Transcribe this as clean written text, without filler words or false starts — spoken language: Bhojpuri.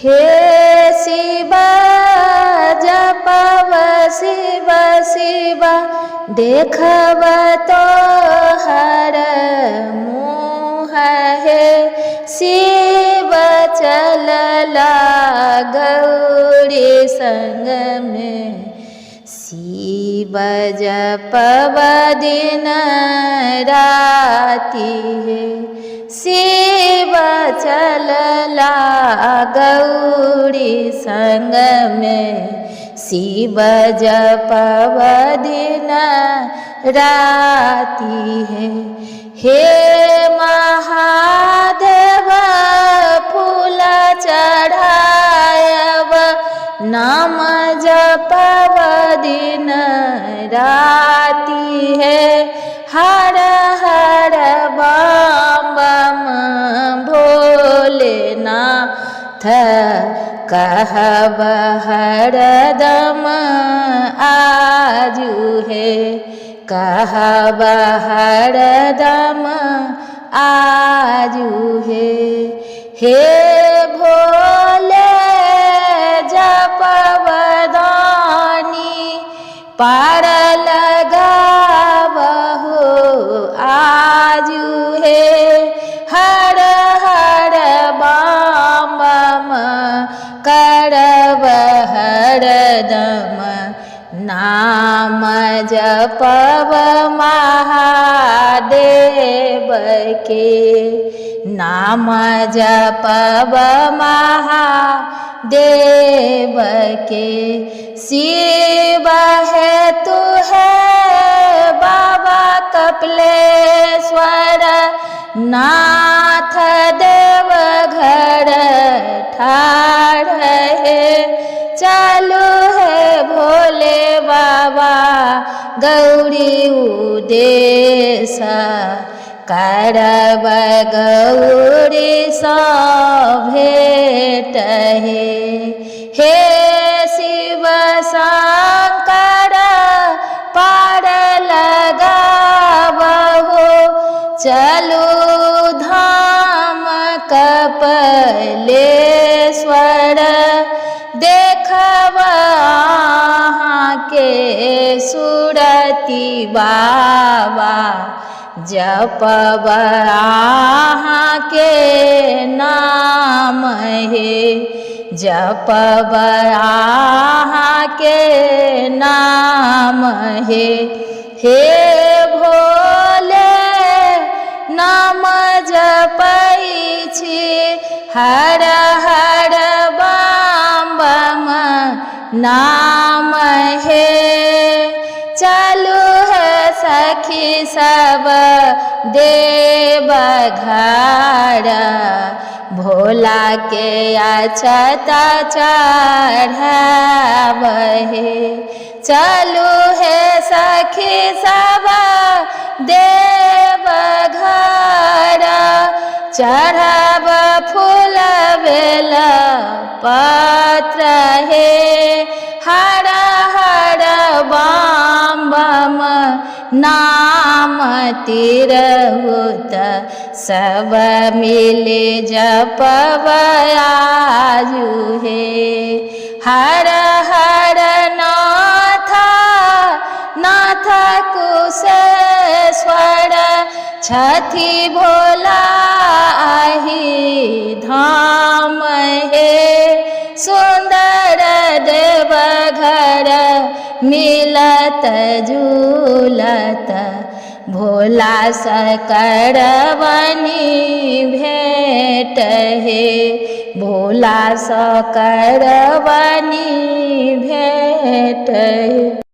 हे शिव जपव शिव शिव देखब तोहर मुँह हे शिव चलला गौरी संग में शिव जपव दिन राति है शिव चलला गौरी संग में शिव जपव दिन राति है हे महादेव फूल चढ़ायब नाम जपव दिन राति है हर हर बम बम भोलेनाथ कहब हरदम आजू है कहब हरदम आजू है हे भोले जपव दानी पार लगावहो आजू है हर हर बम बम करब हरदम नाम जपव महादेव के नाम जपव महादेव के शिव है तू है बाबा कपिलेश्वर नाथ देव घर ठाड़ है चालू है भोले बाबा गौरी उदेश करब गौरी सा भेट हे शिव शंकर पार लगावहो चलू धाम कपिलेश्वर देखब अहाँ के सुरति बाबा जपब अहाँ के नाम हे जपब अहाँ के नाम हे भोले नाम जपै छी हर हर बम बम नाम हे चलू है सखी सब देवघर भोला के अक्षता चढ़ाब हे चलू है सखी सब देवघर चढ़ाब फूल बेल पत्र हे हर हर बम बम नाम तिरहुत सब मिले जपब आजू हे हर हर नाथ नाथ कुशेश्वर छथि भोला आही धाम हे सुंदर देवघर मिलत झूलत भोला सकरवनी भेट हे भोला सकरवनी भेट हे।